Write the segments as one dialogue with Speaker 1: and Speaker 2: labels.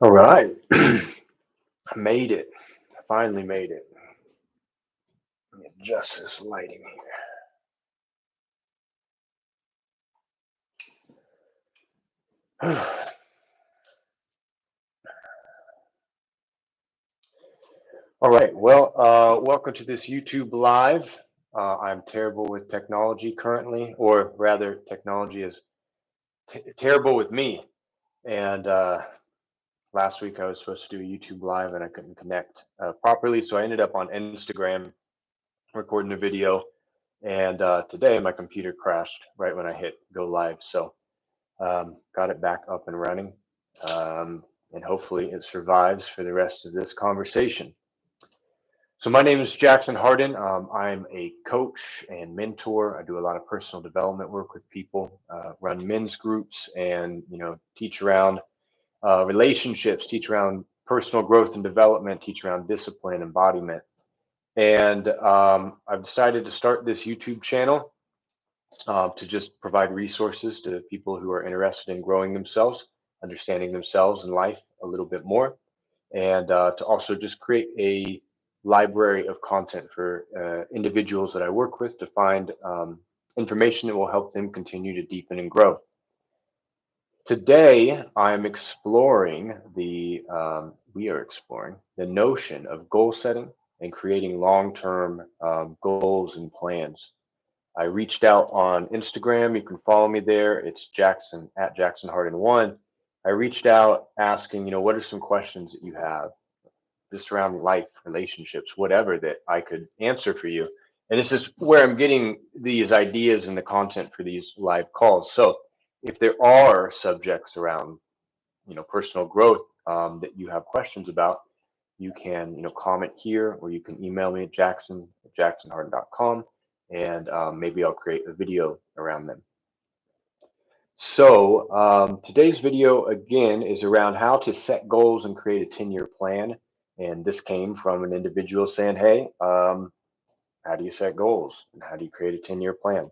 Speaker 1: All right. I made it. I finally made it. Let me adjust this lighting here. All right. Well, welcome to this YouTube Live. I'm terrible with technology currently, or rather, technology is terrible with me. And last week I was supposed to do a YouTube Live and I couldn't connect properly. So I ended up on Instagram recording a video. And today my computer crashed right when I hit go live. So got it back up and running, and hopefully it survives for the rest of this conversation. So my name is Jackson Hardin. I'm a coach and mentor. I do a lot of personal development work with people, run men's groups, and teach around relationships, teach around personal growth and development, teach around discipline, embodiment. And I've decided to start this YouTube channel to just provide resources to people who are interested in growing themselves, understanding themselves and life a little bit more, and to also just create a library of content for individuals that I work with to find information that will help them continue to deepen and grow. Today, I'm exploring we are exploring the notion of goal setting and creating long-term goals and plans. I reached out on Instagram. You can follow me there. It's Jackson at Jackson Hardin one. I reached out asking, what are some questions that you have just around life, relationships, whatever that I could answer for you. And this is where I'm getting these ideas and the content for these live calls. So if there are subjects around, personal growth that you have questions about, you can, comment here, or you can email me at jacksonhardin.com, and maybe I'll create a video around them. So today's video again is around how to set goals and create a 10-year plan. And this came from an individual saying, hey, how do you set goals and how do you create a 10-year plan?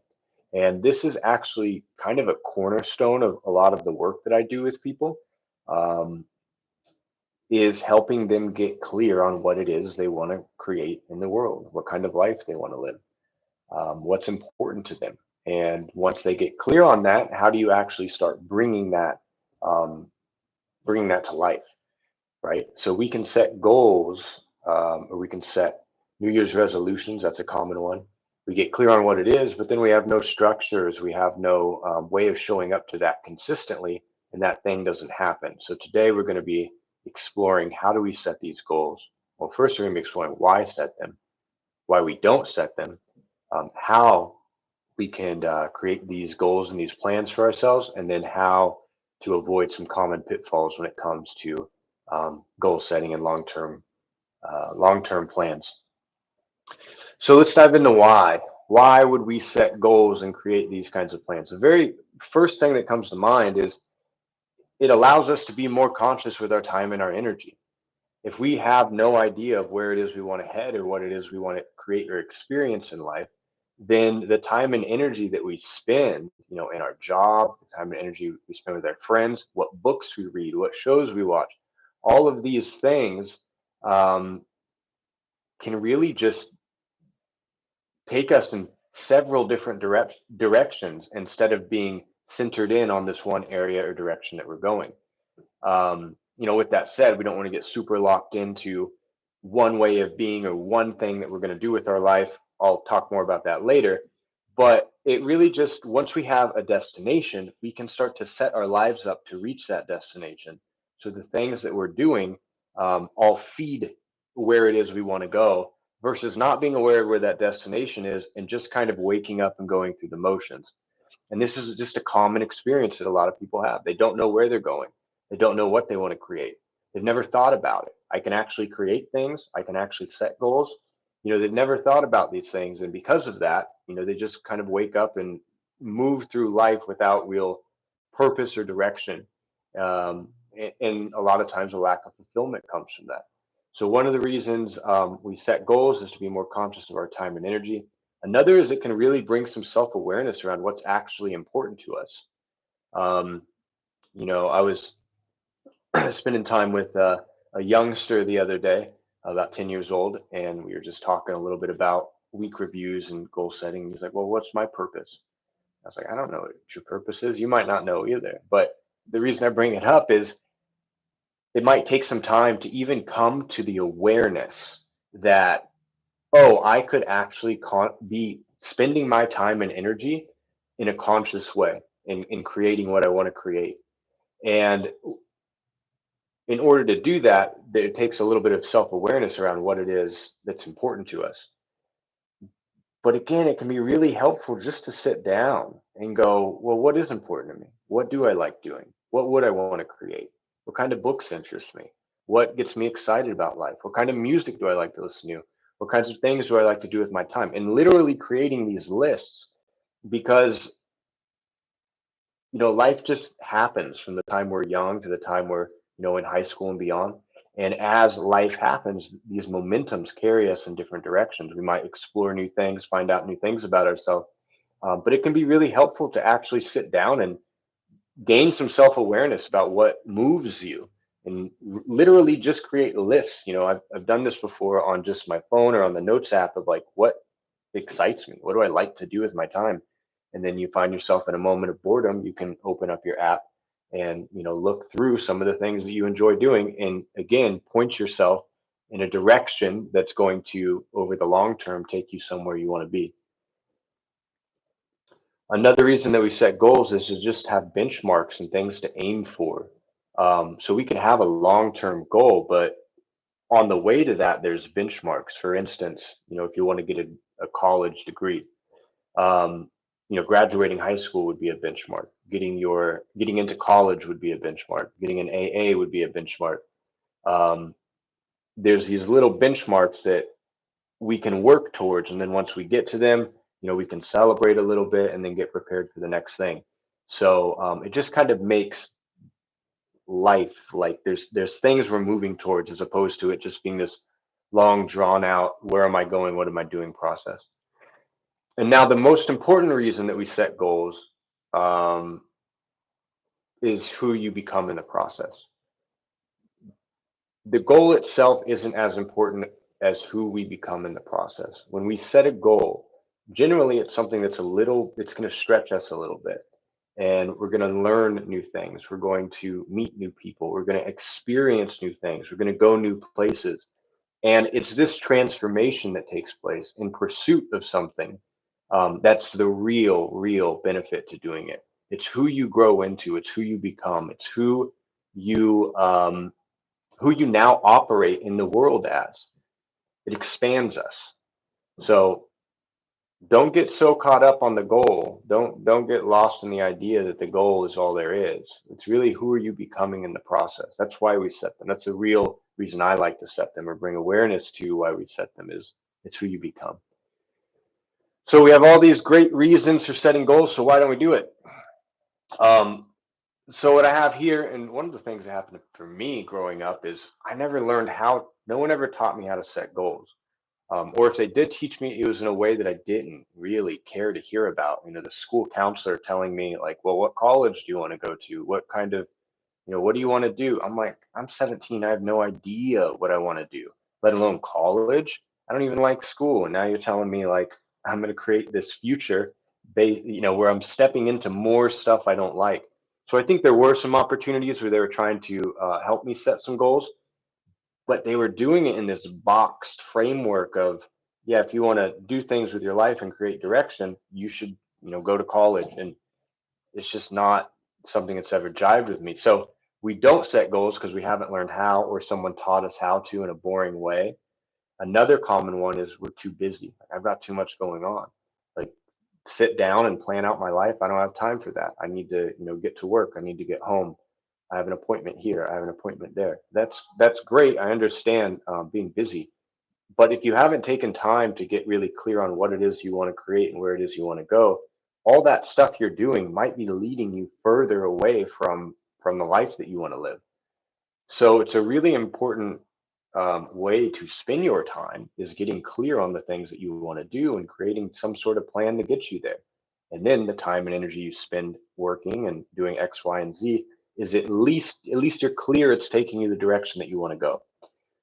Speaker 1: And this is actually kind of a cornerstone of a lot of the work that I do with people, um, is helping them get clear on what it is they want to create in the world, what kind of life they want to live, what's important to them. And once they get clear on that, how do you actually start um, bringing that to life, right? So we can set goals, or we can set New Year's resolutions. That's a common one. We get clear on what it is, but then we have no structures. We have no way of showing up to that consistently, and that thing doesn't happen. So today we're going to be exploring how do we set these goals. Well, first we're going to be exploring why set them, why we don't set them, how we can create these goals and these plans for ourselves, and then how to avoid some common pitfalls when it comes to goal setting and long-term plans. So let's dive into why. Why would we set goals and create these kinds of plans? The very first thing that comes to mind is it allows us to be more conscious with our time and our energy. If we have no idea of where it is we want to head or what it is we want to create or experience in life, then the time and energy that we spend, in our job, the time and energy we spend with our friends, what books we read, what shows we watch, all of these things um, can really just take us in several different directions instead of being centered in on this one area or direction that we're going. With that said, we don't want to get super locked into one way of being or one thing that we're going to do with our life. I'll talk more about that later. But it really just, once we have a destination, we can start to set our lives up to reach that destination. So the things that we're doing all feed where it is we want to go versus not being aware of where that destination is and just kind of waking up and going through the motions. And this is just a common experience that a lot of people have. They don't know where they're going. They don't know what they want to create. They've never thought about it. I can actually create things. I can actually set goals. They've never thought about these things. And because of that, they just kind of wake up and move through life without real purpose or direction. And a lot of times a lack of fulfillment comes from that. So one of the reasons we set goals is to be more conscious of our time and energy. Another is it can really bring some self-awareness around what's actually important to us. I was spending time with a youngster the other day, about 10 years old, and we were just talking a little bit about week reviews and goal setting. He's like, "Well, what's my purpose?" I was like, "I don't know what your purpose is. You might not know either." But the reason I bring it up is it might take some time to even come to the awareness that, oh, I could actually be spending my time and energy in a conscious way in creating what I want to create. And in order to do that, it takes a little bit of self awareness around what it is that's important to us. But again, it can be really helpful just to sit down and go, well, what is important to me? What do I like doing? What would I want to create? What kind of books interest me? What gets me excited about life? What kind of music do I like to listen to? What kinds of things do I like to do with my time? And literally creating these lists, because life just happens from the time we're young to the time we're, in high school and beyond. And as life happens, these momentums carry us in different directions. We might explore new things, find out new things about ourselves. But it can be really helpful to actually sit down and gain some self-awareness about what moves you, and literally just create lists. I've done this before on just my phone or on the notes app of like, what excites me? What do I like to do with my time? And then you find yourself in a moment of boredom, you can open up your app and look through some of the things that you enjoy doing, and again, point yourself in a direction that's going to, over the long term, take you somewhere you want to be. Another reason that we set goals is to just have benchmarks and things to aim for. So we can have a long-term goal, but on the way to that, there's benchmarks. For instance, if you want to get a college degree, um, graduating high school would be a benchmark. Getting into college would be a benchmark. Getting an AA would be a benchmark. Um, there's these little benchmarks that we can work towards, and then once we get to them, we can celebrate a little bit and then get prepared for the next thing. So it just kind of makes life like there's things we're moving towards, as opposed to it just being this long drawn out, where am I going, what am I doing process. And now the most important reason that we set goals, um, is who you become in the process. The goal itself isn't as important as who we become in the process. When we set a goal, generally it's something it's going to stretch us a little bit. And we're going to learn new things. We're going to meet new people. We're going to experience new things. We're going to go new places. And it's this transformation that takes place in pursuit of something. That's the real benefit to doing it. It's who you grow into. It's who you become. It's you um, who you now operate in the world as. It expands us. So don't get so caught up on the goal. Don't get lost in the idea that the goal is all there is. It's really, who are you becoming in the process. That's why we set them. That's the real reason I like to set them, or bring awareness to why we set them, is it's who you become. So we have all these great reasons for setting goals. So why don't we do it? Um, so what I have here, and one of the things that happened for me growing up, is I never learned how. No one ever taught me how to set goals. Or if they did teach me, it was in a way that I didn't really care to hear about. The school counselor telling me like, well, what college do you want to go to? What kind of, what do you want to do? I'm like, I'm 17. I have no idea what I want to do, let alone college. I don't even like school. And now you're telling me like I'm going to create this future based, where I'm stepping into more stuff I don't like. So I think there were some opportunities where they were trying to help me set some goals, but they were doing it in this boxed framework of, yeah, if you want to do things with your life and create direction, you should, go to college. And it's just not something that's ever jived with me. So we don't set goals because we haven't learned how, or someone taught us how to in a boring way. Another common one is we're too busy. I've got too much going on. Like, sit down and plan out my life, I don't have time for that. I need to, get to work. I need to get home. I have an appointment here. I have an appointment there. That's great. I understand being busy, but if you haven't taken time to get really clear on what it is you want to create and where it is you want to go, all that stuff you're doing might be leading you further away from the life that you want to live. So it's a really important way to spend your time, is getting clear on the things that you want to do and creating some sort of plan to get you there. And then the time and energy you spend working and doing X, Y, and Z is at least you're clear it's taking you the direction that you want to go.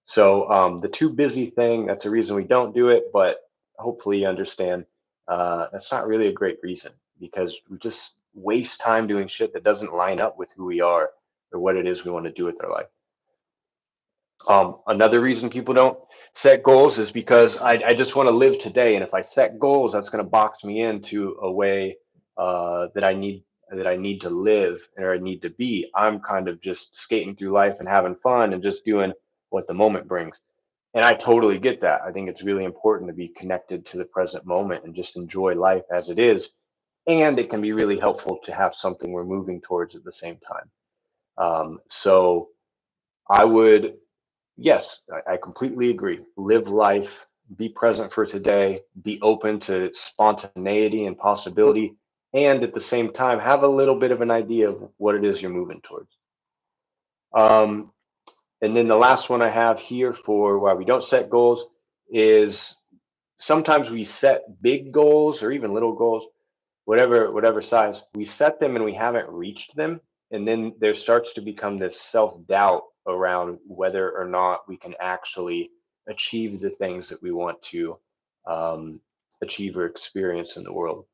Speaker 1: So the too busy thing, that's a reason we don't do it, but hopefully you understand that's not really a great reason, because we just waste time doing shit that doesn't line up with who we are or what it is we want to do with our life. Another reason people don't set goals is because I just want to live today, and if I set goals, that's going to box me into a way that I need to live or I need to be. I'm kind of just skating through life and having fun and just doing what the moment brings. And I totally get that. I think it's really important to be connected to the present moment and just enjoy life as it is. And it can be really helpful to have something we're moving towards at the same time. So I would Yes, I completely agree. Live life, be present for today, be open to spontaneity and possibility, and at the same time, have a little bit of an idea of what it is you're moving towards. Um, and then the last one I have here for why we don't set goals is sometimes we set big goals or even little goals, whatever size, we set them and we haven't reached them, and then there starts to become this self-doubt around whether or not we can actually achieve the things that we want to um, achieve or experience in the world.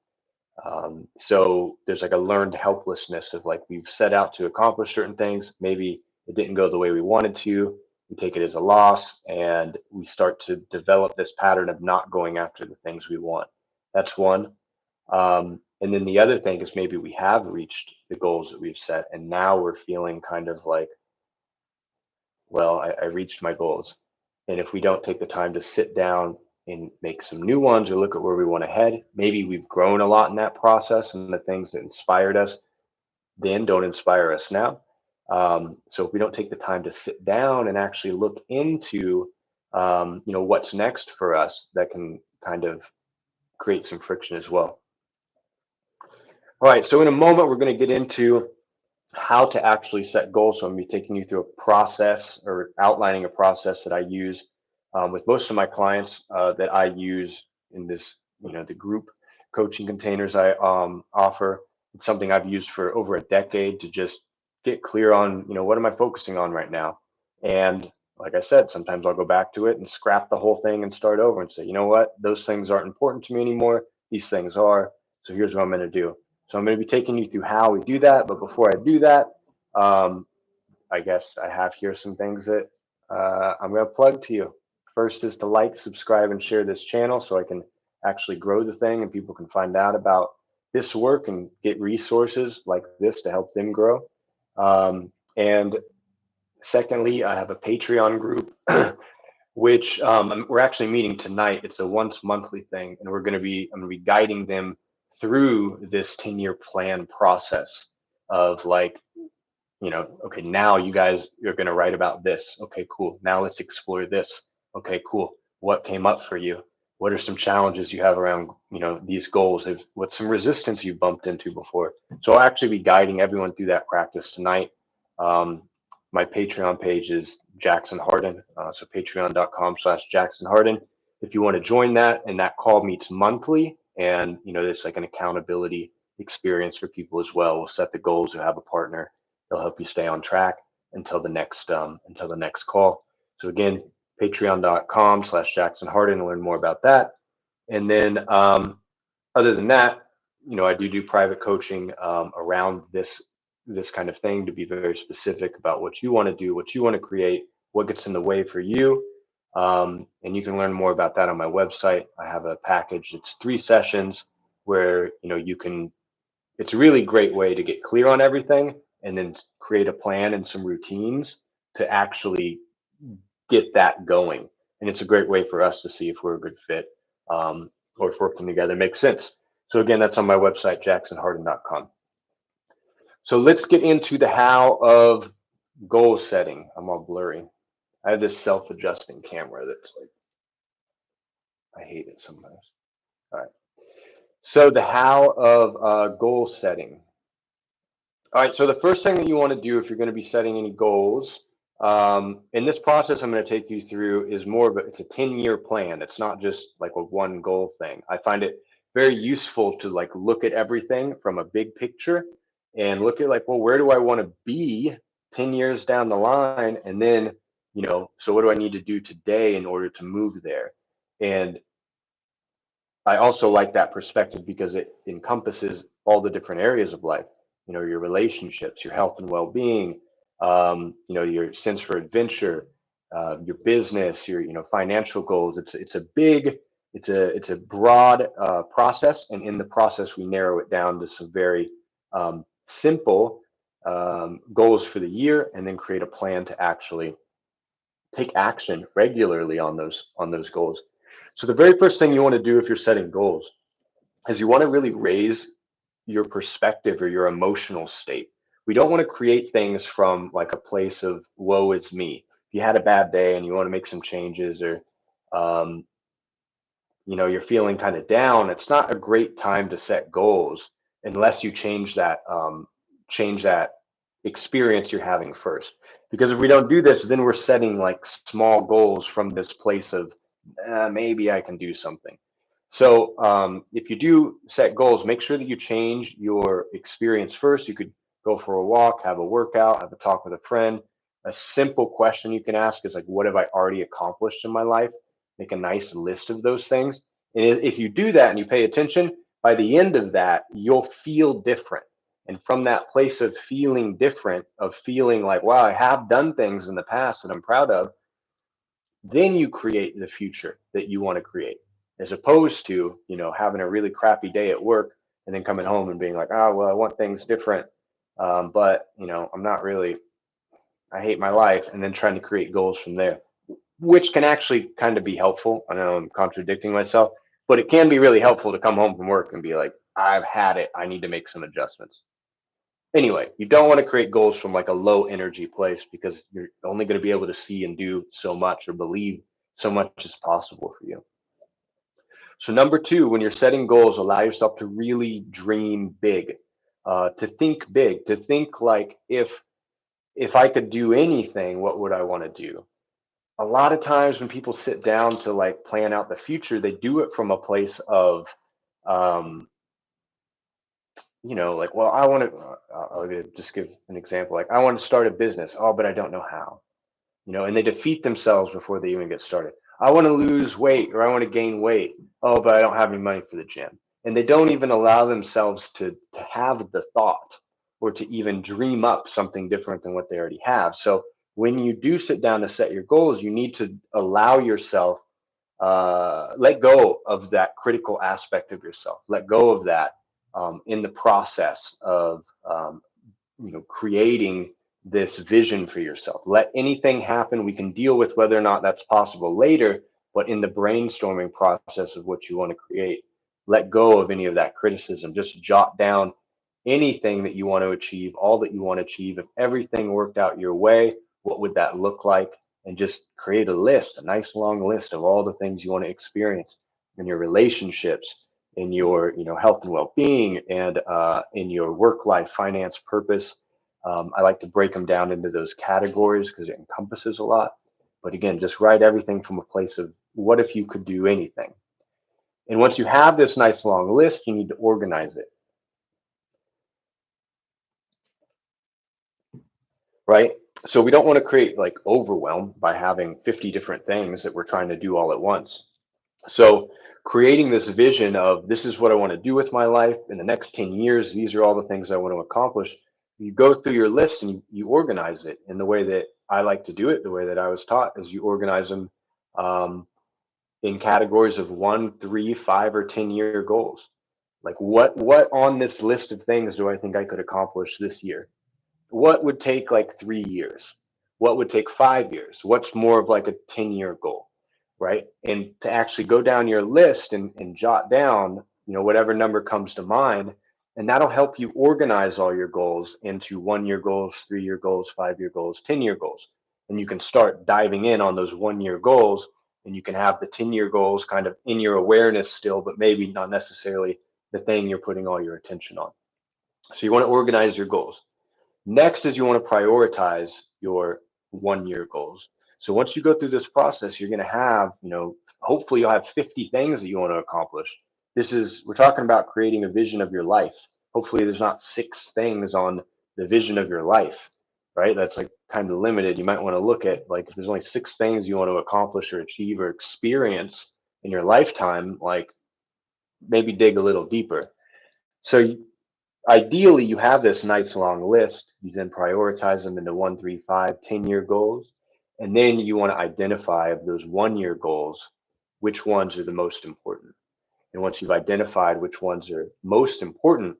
Speaker 1: So there's like a learned helplessness of like we've set out to accomplish certain things, maybe it didn't go the way we wanted to, we take it as a loss, and we start to develop this pattern of not going after the things we want. That's one. And then the other thing is maybe we have reached the goals that we've set, and now we're feeling kind of like, well, I reached my goals. And if we don't take the time to sit down and make some new ones or look at where we want to head, maybe we've grown a lot in that process, and the things that inspired us then don't inspire us now. So if we don't take the time to sit down and actually look into, what's next for us, that can kind of create some friction as well. All right, so in a moment, we're going to get into how to actually set goals. So I'm going to be taking you through a process or outlining a process that I use with most of my clients that I use in this, the group coaching containers I offer. It's something I've used for over a decade to just get clear on, what am I focusing on right now? And like I said, sometimes I'll go back to it and scrap the whole thing and start over and say, you know what, those things aren't important to me anymore. These things are. So here's what I'm going to do. So I'm going to be taking you through how we do that. But before I do that, um, I guess I have here some things that I'm going to plug to you. First is to like, subscribe, and share this channel so I can actually grow the thing and people can find out about this work and get resources like this to help them grow. And secondly, I have a Patreon group, which we're actually meeting tonight. It's a once monthly thing, and I'm going to be guiding them through this 10-year plan process of like, okay, now you guys are going to write about this. Okay, cool. Now let's explore this. Okay, cool. What came up for you? What are some challenges you have around, these goals? What's some resistance you bumped into before? So I'll actually be guiding everyone through that practice tonight. Um, my Patreon page is Jackson Hardin. So patreon.com/Jackson Hardin. If you want to join that, and that call meets monthly, and it's like an accountability experience for people as well. We'll set the goals. We'll have a partner. They'll help you stay on track until the next call. So again, patreon.com/Jackson Hardin to learn more about that. And then other than that, I do private coaching around this kind of thing, to be very specific about what you want to do, what you want to create, what gets in the way for you. And you can learn more about that on my website. I have a package. It's 3 sessions where you can. It's a really great way to get clear on everything and then create a plan and some routines to actually get that going. And it's a great way for us to see if we're a good fit, or if working together makes sense. So again, that's on my website, jacksonhardin.com. So let's get into the how of goal setting. I'm all blurry. I have this self-adjusting camera that's like, I hate it sometimes. All right. So the how of goal setting. All right, so the first thing that you want to do if you're going to be setting any goals, in this process I'm going to take you through, is more of it's a 10-year plan. It's not just like a one goal thing. I find it very useful to like look at everything from a big picture and look at like, well, where do I want to be 10 years down the line? And then, so what do I need to do today in order to move there? And I also like that perspective because it encompasses all the different areas of life. Your relationships, your health and well-being, your sense for adventure, your business, your financial goals. It's a broad process, and in the process, we narrow it down to some very simple goals for the year, and then create a plan to actually take action regularly on those goals. So the very first thing you want to do if you're setting goals is you want to really raise your perspective or your emotional state. We don't want to create things from like a place of woe is me. If you had a bad day and you want to make some changes, or um, you're feeling kind of down, it's not a great time to set goals unless you change that experience you're having first. Because if we don't do this, then we're setting like small goals from this place of maybe I can do something. So if you do set goals, make sure that you change your experience first. You could go for a walk, have a workout, have a talk with a friend. A simple question you can ask is like, what have I already accomplished in my life? Make a nice list of those things. And if you do that and you pay attention, by the end of that, you'll feel different. And from that place of feeling different, of feeling like, wow, I have done things in the past that I'm proud of, then you create the future that you want to create, as opposed to having a really crappy day at work and then coming home and being like, oh well, I want things different, but I'm not really, I hate my life, and then trying to create goals from there, which can actually kind of be helpful. I know I'm contradicting myself, but it can be really helpful to come home from work and be like, I've had it, I need to make some adjustments. Anyway, you don't want to create goals from like a low energy place, because you're only going to be able to see and do so much, or believe so much as possible for you. So number two, when you're setting goals, allow yourself to really dream big, to think big, to think like, if I could do anything, what would I want to do? A lot of times when people sit down to like plan out the future, they do it from a place of um, like, well, I want to, just give an example. Like, I want to start a business. Oh, but I don't know how, and they defeat themselves before they even get started. I want to lose weight, or I want to gain weight. Oh, but I don't have any money for the gym. And they don't even allow themselves to have the thought, or to even dream up something different than what they already have. So when you do sit down to set your goals, you need to allow yourself, let go of that critical aspect of yourself. Let go of that in the process of creating this vision for yourself. Let anything happen. We can deal with whether or not that's possible later, but in the brainstorming process of what you want to create, let go of any of that criticism. Just jot down anything that you want to achieve, all that you want to achieve. If everything worked out your way, what would that look like? And just create a list, a nice long list of all the things you want to experience in your relationships, in your health and well-being, and in your work life, finance, purpose. I like to break them down into those categories because it encompasses a lot. But again, just write everything from a place of, what if you could do anything? And once you have this nice long list, you need to organize it, right? So we don't want to create like overwhelm by having 50 different things that we're trying to do all at once. So creating this vision of, this is what I want to do with my life in the next 10 years. These are all the things I want to accomplish. You go through your list and you organize it in the way that I like to do it. The way that I was taught is you organize them um, in categories of 1, 3, 5, or 10-year goals. Like, what on this list of things do I think I could accomplish this year? What would take like 3 years? What would take 5 years? What's more of like a 10-year goal, right? And to actually go down your list and jot down, whatever number comes to mind, and that'll help you organize all your goals into 1-year goals, 3-year goals, 5-year goals, 10-year goals. And you can start diving in on those 1-year goals, and you can have the 10-year goals kind of in your awareness still, but maybe not necessarily the thing you're putting all your attention on. So you want to organize your goals. Next is you want to prioritize your 1-year goals. So once you go through this process, you're going to have, hopefully you'll have 50 things that you want to accomplish. We're talking about creating a vision of your life, hopefully there's not 6 things on the vision of your life, right? That's like kind of limited. You might want to look at, like, if there's only 6 things you want to accomplish or achieve or experience in your lifetime, like maybe dig a little deeper. So ideally, you have this nice long list. You then prioritize them into 1, 3, 5, 10-year goals. And then you want to identify of those 1-year goals, which ones are the most important. And once you've identified which ones are most important,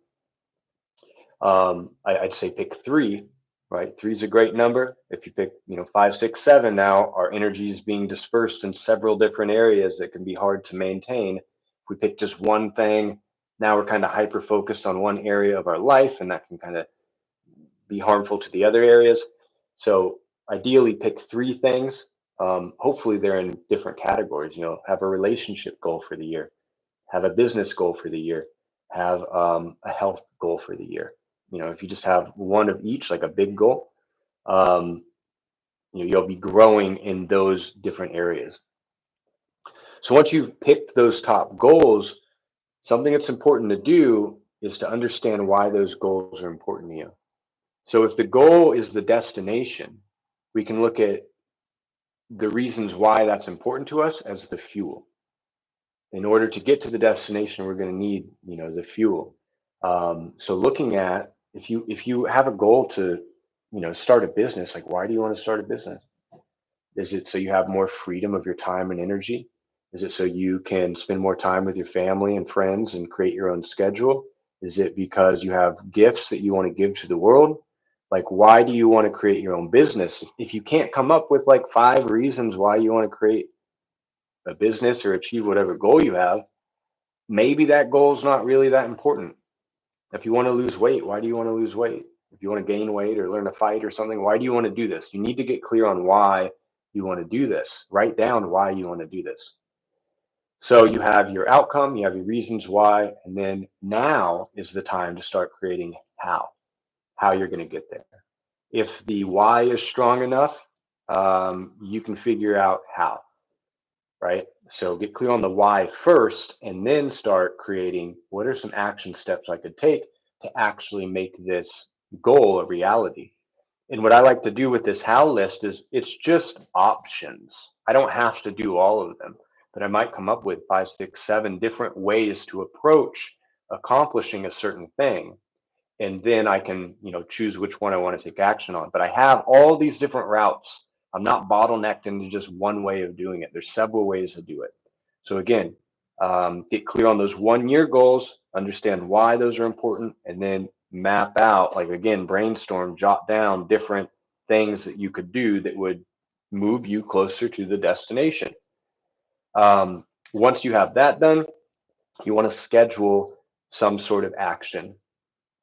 Speaker 1: I'd say pick 3, right? 3 is a great number. If you pick, 5, 6, 7, now our energy is being dispersed in several different areas that can be hard to maintain. If we pick just one thing, now we're kind of hyper focused on one area of our life, and that can kind of be harmful to the other areas. So ideally, pick 3 things. Hopefully, they're in different categories. Have a relationship goal for the year, have a business goal for the year, have a health goal for the year. If you just have one of each, like a big goal, um, you'll be growing in those different areas. So once you've picked those top goals, something that's important to do is to understand why those goals are important to you. So if the goal is the destination, we can look at the reasons why that's important to us as the fuel. In order to get to the destination, we're going to need, the fuel. So looking at, if you have a goal to, start a business, like, why do you want to start a business? Is it so you have more freedom of your time and energy? Is it so you can spend more time with your family and friends and create your own schedule? Is it because you have gifts that you want to give to the world? Like, why do you want to create your own business? If you can't come up with like 5 reasons why you want to create a business or achieve whatever goal you have, maybe that goal is not really that important. If you want to lose weight, why do you want to lose weight? If you want to gain weight or learn to fight or something, why do you want to do this? You need to get clear on why you want to do this. Write down why you want to do this. So you have your outcome, you have your reasons why, and then now is the time to start creating how you're going to get there. If the why is strong enough, you can figure out how, right? So get clear on the why first, and then start creating what are some action steps I could take to actually make this goal a reality. And what I like to do with this how list is it's just options. I don't have to do all of them, but I might come up with 5, 6, 7 different ways to approach accomplishing a certain thing. And then I can, choose which one I want to take action on. But I have all these different routes. I'm not bottlenecked into just one way of doing it. There's several ways to do it. So again, get clear on those 1-year goals, understand why those are important, and then map out, like, again, brainstorm, jot down different things that you could do that would move you closer to the destination. Once you have that done, you want to schedule some sort of action.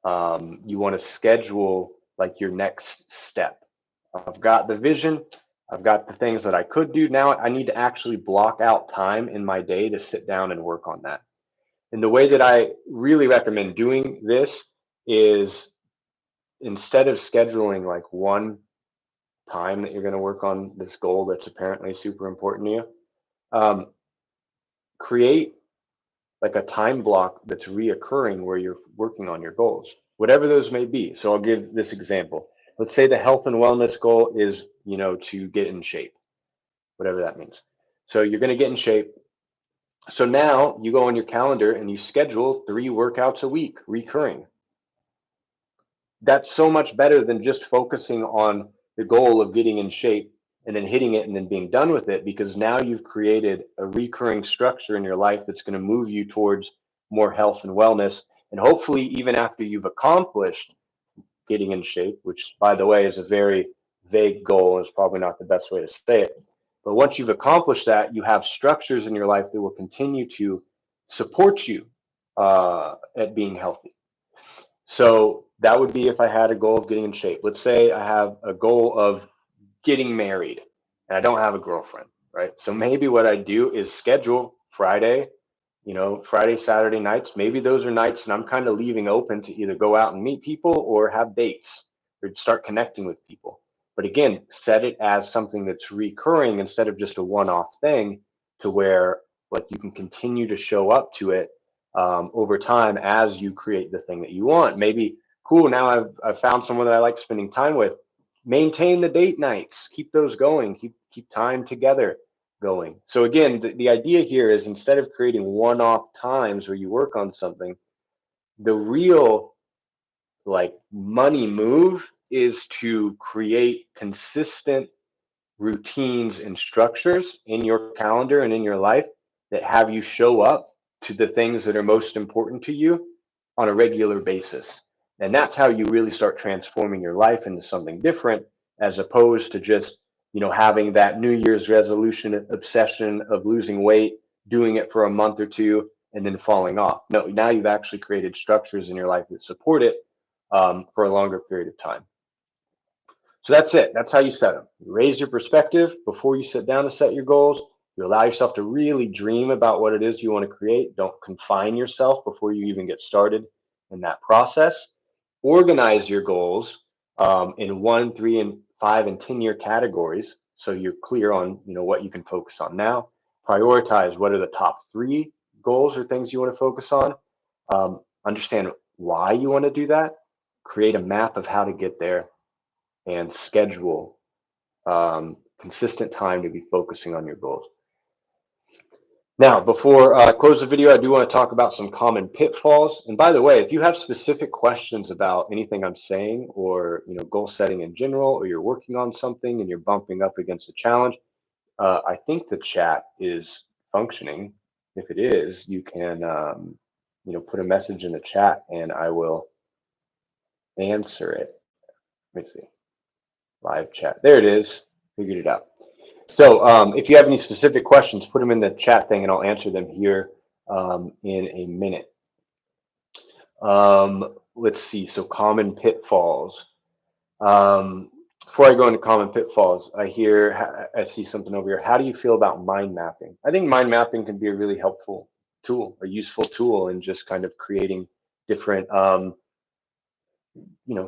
Speaker 1: You want to schedule like your next step. I've got the vision. I've got the things that I could do. Now I need to actually block out time in my day to sit down and work on that. And the way that I really recommend doing this is, instead of scheduling like one time that you're going to work on this goal that's apparently super important to you, create like a time block that's reoccurring where you're working on your goals, whatever those may be. So I'll give this example. Let's say the health and wellness goal is, to get in shape, whatever that means. So you're going to get in shape. So now you go on your calendar and you schedule 3 workouts a week, recurring. That's so much better than just focusing on the goal of getting in shape and then hitting it and then being done with it, because now you've created a recurring structure in your life that's going to move you towards more health and wellness. And hopefully, even after you've accomplished getting in shape, which, by the way, is a very vague goal, is probably not the best way to say it. But once you've accomplished that, you have structures in your life that will continue to support you at being healthy. So that would be if I had a goal of getting in shape. Let's say I have a goal of getting married and I don't have a girlfriend, right? So maybe what I do is schedule Friday, Friday, Saturday nights. Maybe those are nights and I'm kind of leaving open to either go out and meet people or have dates or start connecting with people. But again, set it as something that's recurring instead of just a one-off thing, to where like you can continue to show up to it over time as you create the thing that you want. Maybe, cool, now I've found someone that I like spending time with. Maintain the date nights, keep those going, keep time together going. So again, the idea here is, instead of creating one-off times where you work on something, the real like money move is to create consistent routines and structures in your calendar and in your life that have you show up to the things that are most important to you on a regular basis. And that's how you really start transforming your life into something different, as opposed to just, having that New Year's resolution obsession of losing weight, doing it for a month or two, and then falling off. No, now you've actually created structures in your life that support it for a longer period of time. So that's it. That's how you set them. You raise your perspective before you sit down to set your goals. You allow yourself to really dream about what it is you want to create. Don't confine yourself before you even get started in that process. Organize your goals in 1, 3, and 5, and 10-year categories, so you're clear on what you can focus on now. Prioritize what are the top 3 goals or things you want to focus on. Understand why you want to do that. Create a map of how to get there, and schedule consistent time to be focusing on your goals. Now, before I close the video, I do want to talk about some common pitfalls. And by the way, if you have specific questions about anything I'm saying, or goal setting in general, or you're working on something and you're bumping up against a challenge, I think the chat is functioning. If it is, you can put a message in the chat and I will answer it. Let me see. Live chat. There it is. Figured it out. So if you have any specific questions, put them in the chat thing and I'll answer them here in a minute. Let's see. So common pitfalls. Before I go into common pitfalls, I see something over here. How do you feel about mind mapping? I think mind mapping can be a really helpful tool, a useful tool in just kind of creating different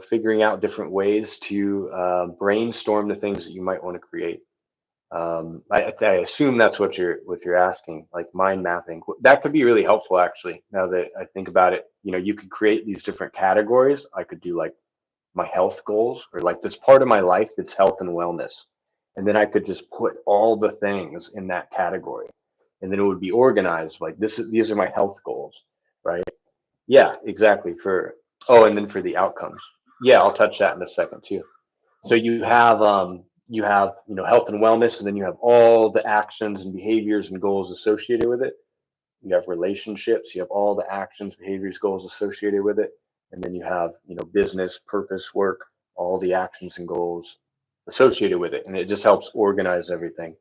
Speaker 1: figuring out different ways to brainstorm the things that you might want to create. I assume that's what you're asking, like mind mapping. That could be really helpful, actually. Now that I think about it, you could create these different categories. I could do like my health goals, or like this part of my life that's health and wellness, and then I could just put all the things in that category, and then it would be organized. Like these are my health goals, right? Yeah, exactly. And then for the outcomes. Yeah, I'll touch that in a second too. So you have health and wellness, and then you have all the actions and behaviors and goals associated with it. You have relationships, you have all the actions, behaviors, goals associated with it, and then you have business, purpose, work, all the actions and goals associated with it, and it just helps organize everything.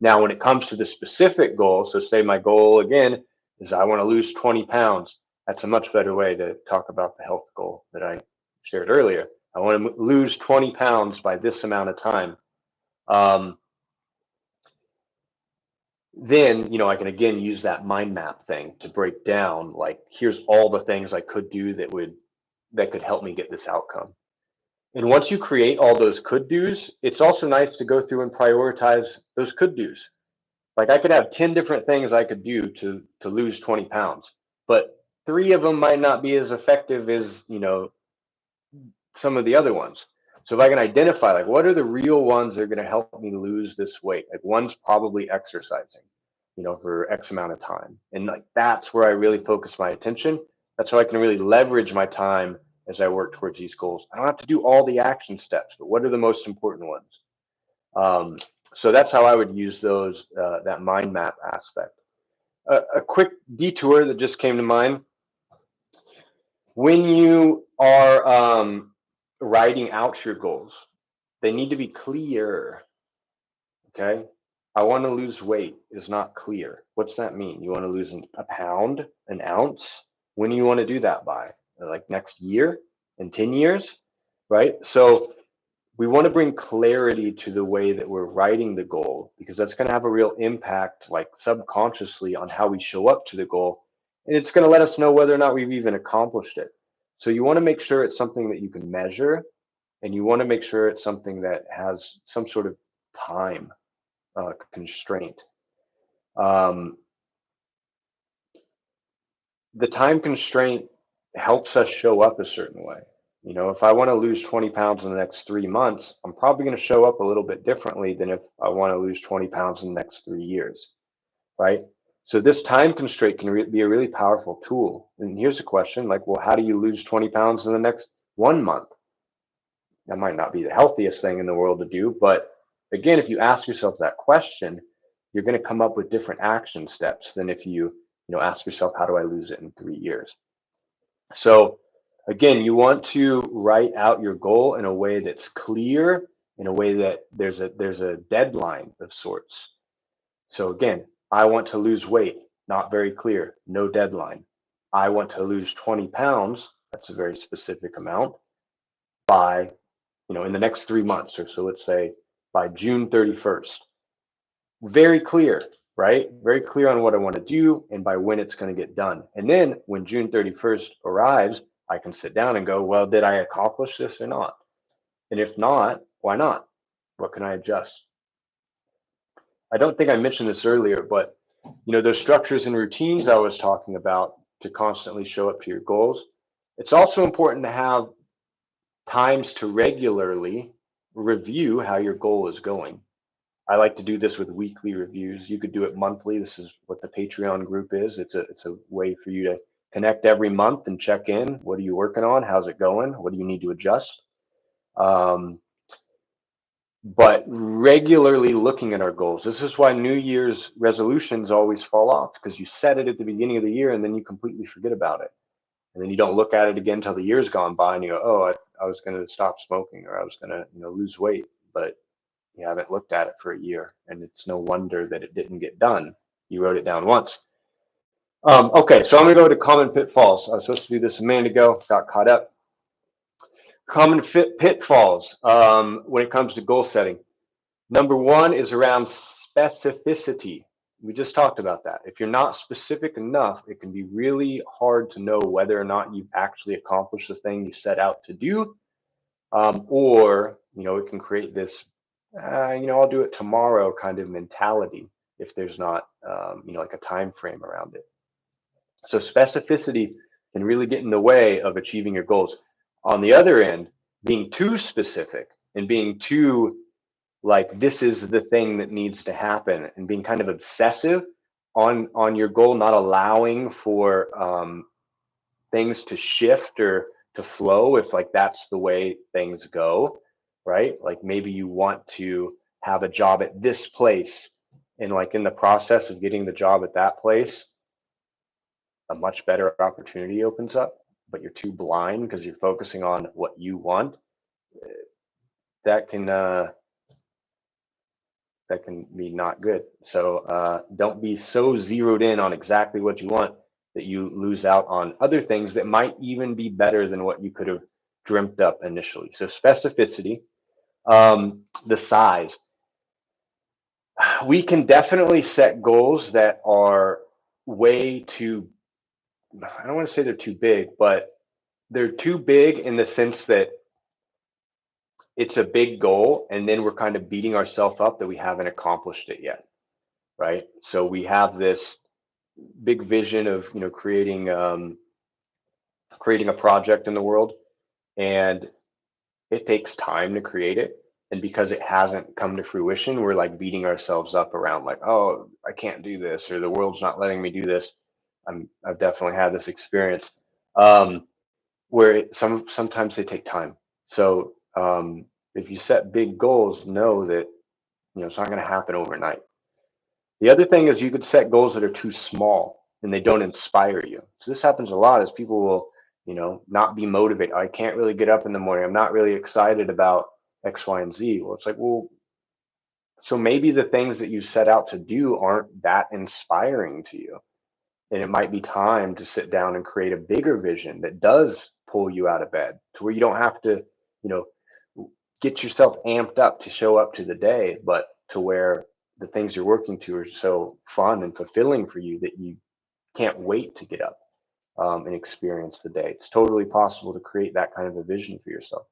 Speaker 1: Now, when it comes to the specific goal, so say my goal again is I want to lose 20 pounds. That's a much better way to talk about the health goal that I shared earlier. I want to lose 20 pounds by this amount of time. Then, I can again use that mind map thing to break down, like, here's all the things I could do that could help me get this outcome. And once you create all those could do's, it's also nice to go through and prioritize those could do's. Like, I could have 10 different things I could do to lose 20 pounds, but 3 of them might not be as effective as, some of the other ones. So if I can identify, like, what are the real ones that are going to help me lose this weight? Like, one's probably exercising, for X amount of time. And like, that's where I really focus my attention. That's how I can really leverage my time as I work towards these goals. I don't have to do all the action steps, but what are the most important ones? So that's how I would use those, that mind map aspect. A quick detour that just came to mind. When you are writing out your goals, they need to be clear. Okay. I want to lose weight is not clear. What's that mean? You want to lose a pound, an ounce? When do you want to do that by? Like next year, in 10 years, right? So we want to bring clarity to the way that we're writing the goal, because that's going to have a real impact, like subconsciously, on how we show up to the goal. And it's going to let us know whether or not we've even accomplished it. So you want to make sure it's something that you can measure, and you want to make sure it's something that has some sort of time constraint. the time constraint helps us show up a certain way. If I want to lose 20 pounds in the next 3 months, I'm probably going to show up a little bit differently than if I want to lose 20 pounds in the next 3 years, right? So this time constraint can be a really powerful tool. And here's a question like, well, how do you lose 20 pounds in the next 1 month? That might not be the healthiest thing in the world to do, but again, if you ask yourself that question, you're going to come up with different action steps than if you ask yourself, how do I lose it in 3 years? So again, you want to write out your goal in a way that's clear, in a way that there's a deadline of sorts. So again, I want to lose weight, not very clear, no deadline. I want to lose 20 pounds, that's a very specific amount, by, in the next 3 months, or so let's say by June 31st. Very clear, right? Very clear on what I want to do and by when it's going to get done. And then when June 31st arrives, I can sit down and go, well, did I accomplish this or not? And if not, why not? What can I adjust? I don't think I mentioned this earlier, but those structures and routines I was talking about to constantly show up to your goals. It's also important to have times to regularly review how your goal is going. I like to do this with weekly reviews. You could do it monthly. This is what the Patreon group is. It's a way for you to connect every month and check in. What are you working on? How's it going? What do you need to adjust? But regularly looking at our goals. This is why New Year's resolutions always fall off, because you set it at the beginning of the year and then you completely forget about it. And then you don't look at it again until the year's gone by and you go, oh, I was going to stop smoking, or I was going to lose weight. But you haven't looked at it for a year, and it's no wonder that it didn't get done. You wrote it down once. Okay, so I'm going to go to common pitfalls. I was supposed to do this a minute ago, got caught up. Common pitfalls when it comes to goal setting. Number one is around specificity. We just talked about that. If you're not specific enough, it can be really hard to know whether or not you've actually accomplished the thing you set out to do, or it can create this I'll do it tomorrow kind of mentality if there's not like a time frame around it. So specificity can really get in the way of achieving your goals. On the other end, being too specific and being too like, this is the thing that needs to happen, and being kind of obsessive on your goal, not allowing for things to shift or to flow if like that's the way things go, right? Like maybe you want to have a job at this place, and like in the process of getting the job at that place, a much better opportunity opens up, but you're too blind because you're focusing on what you want. That can be not good. So don't be so zeroed in on exactly what you want that you lose out on other things that might even be better than what you could have dreamt up initially. So specificity, the size. We can definitely set goals that are way too, I don't want to say they're too big, but they're too big in the sense that it's a big goal and then we're kind of beating ourselves up that we haven't accomplished it yet, right? So we have this big vision of creating a project in the world, and it takes time to create it, and because it hasn't come to fruition, we're like beating ourselves up around like, oh, I can't do this, or the world's not letting me do this. I've definitely had this experience where sometimes they take time. So if you set big goals, know that it's not going to happen overnight. The other thing is you could set goals that are too small and they don't inspire you. So this happens a lot, as people will, not be motivated. I can't really get up in the morning. I'm not really excited about X, Y, and Z. Well, it's like, well, so maybe the things that you set out to do aren't that inspiring to you. And it might be time to sit down and create a bigger vision that does pull you out of bed, to where you don't have to, get yourself amped up to show up to the day, but to where the things you're working to are so fun and fulfilling for you that you can't wait to get up and experience the day. It's totally possible to create that kind of a vision for yourself.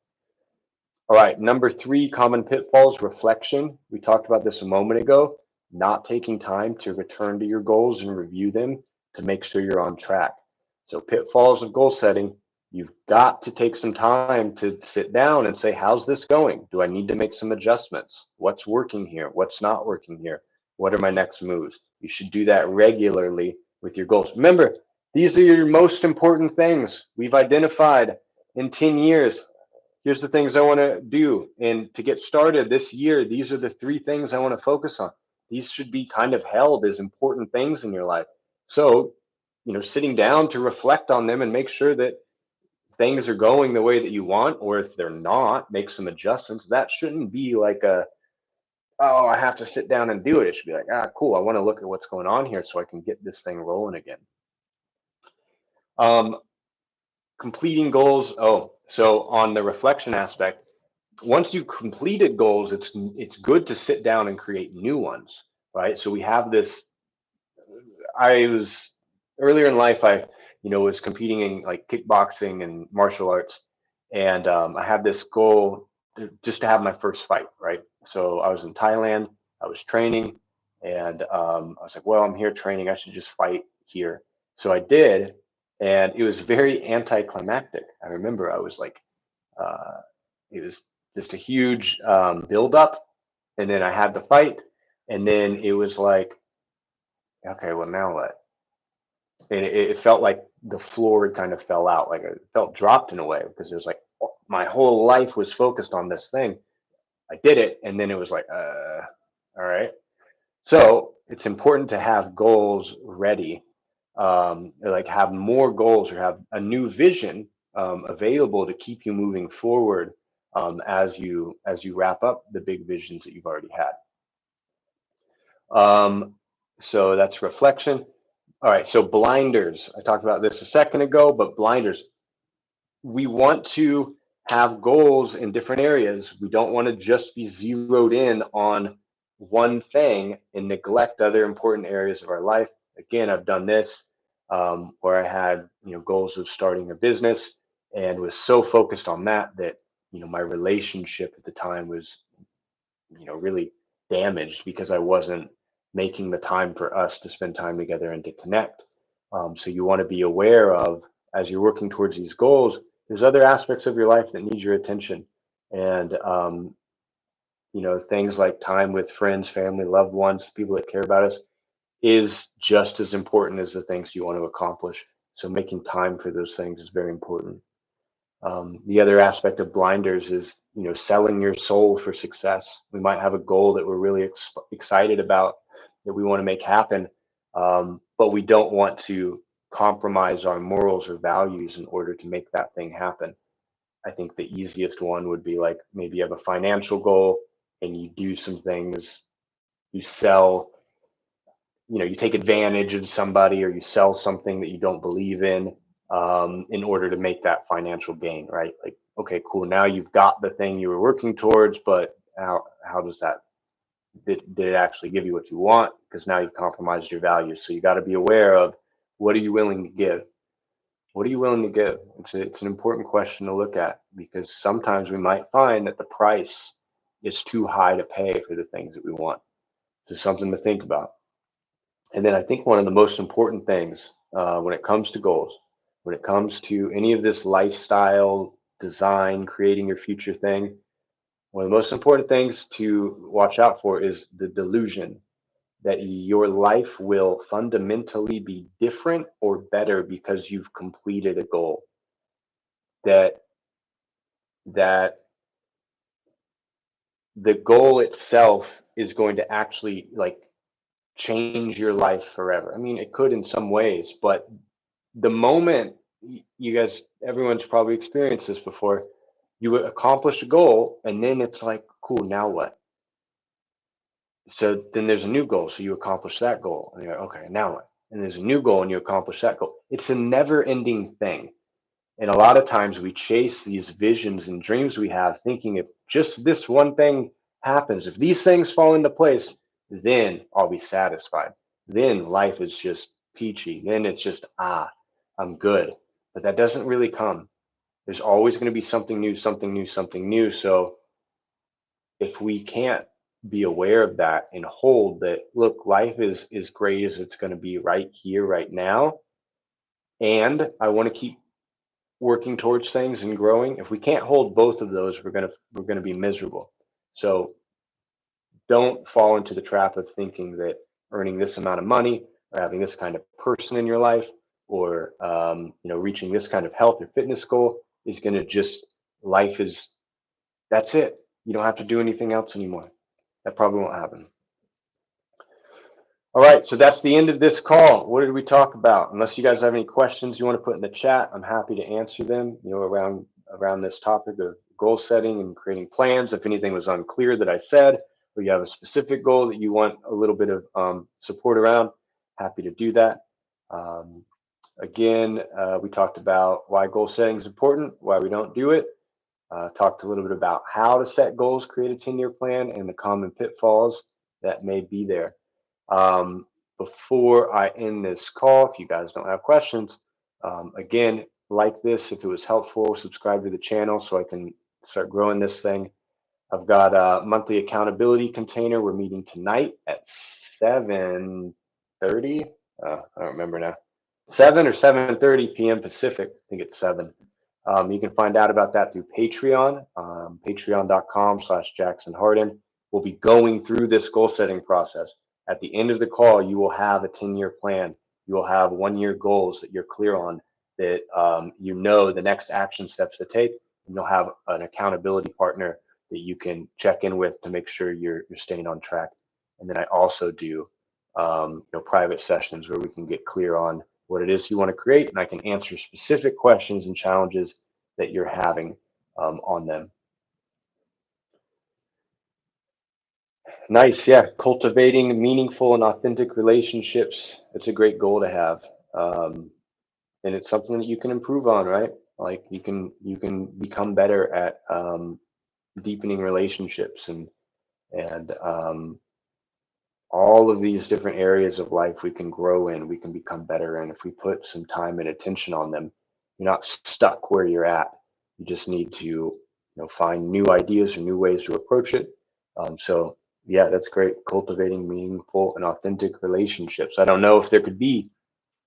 Speaker 1: All right, number 3 common pitfalls, reflection. We talked about this a moment ago, not taking time to return to your goals and review them to make sure you're on track. So pitfalls of goal setting, you've got to take some time to sit down and say, how's this going? Do I need to make some adjustments? What's working here? What's not working here? What are my next moves? You should do that regularly with your goals. Remember, these are your most important things we've identified in 10 years. Here's the things I want to do. And to get started this year, these are the 3 things I want to focus on. These should be kind of held as important things in your life. So, sitting down to reflect on them and make sure that things are going the way that you want, or if they're not, make some adjustments. That shouldn't be like oh, I have to sit down and do it. It should be like, cool. I want to look at what's going on here so I can get this thing rolling again. Um, Completing goals. Oh, so on the reflection aspect, once you've completed goals, it's good to sit down and create new ones, right? So we have this. I was earlier in life. I was competing in like kickboxing and martial arts, and I had this goal just to have my first fight, right? So I was in Thailand. I was training, and I was like, well, I'm here training. I should just fight here. So I did, and it was very anticlimactic. I remember I was like, uh, it was just a huge build up, and then I had the fight, and then it was like, okay, well now what? And it felt like the floor kind of fell out, like it felt dropped in a way because it was like my whole life was focused on this thing. I did it, and then it was like, all right. So it's important to have goals ready, like have more goals or have a new vision available to keep you moving forward as you wrap up the big visions that you've already had. Um, so that's reflection. All right, so blinders. I talked about this a second ago, but blinders. We want to have goals in different areas. We don't want to just be zeroed in on one thing and neglect other important areas of our life. Again, I've done this where I had goals of starting a business and was so focused on that my relationship at the time was really damaged because I wasn't making the time for us to spend time together and to connect. So you want to be aware of as you're working towards these goals, there's other aspects of your life that need your attention. And, things like time with friends, family, loved ones, people that care about us is just as important as the things you want to accomplish. So making time for those things is very important. The other aspect of blinders is, selling your soul for success. We might have a goal that we're really excited about that we want to make happen, but we don't want to compromise our morals or values in order to make that thing happen. I think the easiest one would be like maybe you have a financial goal and you do some things, you sell, you take advantage of somebody or you sell something that you don't believe in order to make that financial gain, right? Like, okay, cool. Now you've got the thing you were working towards, but how does that, did it actually give you what you want? Because now you've compromised your values. So you got to be aware of what are you willing to give? What are you willing to give? It's an important question to look at because sometimes we might find that the price is too high to pay for the things that we want. So something to think about. And then I think one of the most important things when it comes to goals, when it comes to any of this lifestyle design, creating your future thing, one of the most important things to watch out for is the delusion that your life will fundamentally be different or better because you've completed a goal. That the goal itself is going to actually like change your life forever. I mean, it could in some ways, but the moment you guys, everyone's probably experienced this before, you accomplish a goal and then it's like, cool, now what? So then there's a new goal. So you accomplish that goal and you're like, okay, now what? And there's a new goal and you accomplish that goal. It's a never ending thing. And a lot of times we chase these visions and dreams we have thinking if just this one thing happens, if these things fall into place, then I'll be satisfied. Then life is just peachy. Then it's just, I'm good. But that doesn't really come. There's always going to be something new, something new, something new. So if we can't be aware of that and hold that, look, life is as great as it's going to be right here, right now, and I want to keep working towards things and growing. If we can't hold both of those, we're gonna be miserable. So don't fall into the trap of thinking that earning this amount of money or having this kind of person in your life or reaching this kind of health or fitness goal is going to just life is that's it. You don't have to do anything else anymore. That probably won't happen. All right, so that's the end of this call. What did we talk about? Unless you guys have any questions you want to put in the chat, I'm happy to answer them, around this topic of goal setting and creating plans. If anything was unclear that I said, or you have a specific goal that you want a little bit of support around, happy to do that. Again, we talked about why goal setting is important, why we don't do it. Talked a little bit about how to set goals, create a 10-year plan, and the common pitfalls that may be there. Before I end this call, if you guys don't have questions, again, like this if it was helpful, subscribe to the channel so I can start growing this thing. I've got a monthly accountability container. We're meeting tonight at 7:30. I don't remember now. 7 or 7:30 p.m. Pacific. I think it's 7. You can find out about that through Patreon, patreon.com/Jackson Hardin. We'll be going through this goal setting process. At the end of the call, you will have a 10-year plan. You will have 1-year goals that you're clear on, that the next action steps to take, and you'll have an accountability partner that you can check in with to make sure you're staying on track. And then I also do private sessions where we can get clear on what it is you want to create, and I can answer specific questions and challenges that you're having on them. Nice, yeah. Cultivating meaningful and authentic relationships. It's a great goal to have, and it's something that you can improve on, right? Like you can become better at deepening relationships and all of these different areas of life we can grow in, we can become better in if we put some time and attention on them. You're not stuck where you're at. You just need to find new ideas or new ways to approach it. So yeah, that's great. Cultivating meaningful and authentic relationships. I don't know if there could be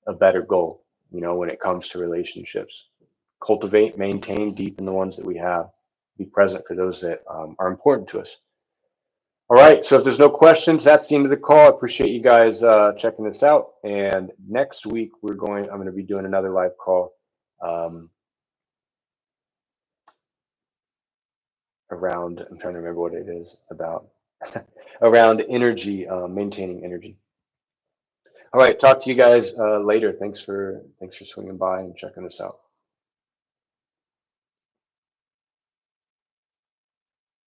Speaker 1: a better goal, when it comes to relationships. Cultivate, maintain, deepen the ones that we have. Be present for those that are important to us. All right, so if there's no questions, that's the end of the call. I appreciate you guys checking this out. And next week, I'm going to be doing another live call around, I'm trying to remember what it is about, around energy, maintaining energy. All right, talk to you guys later. Thanks for swinging by and checking this out.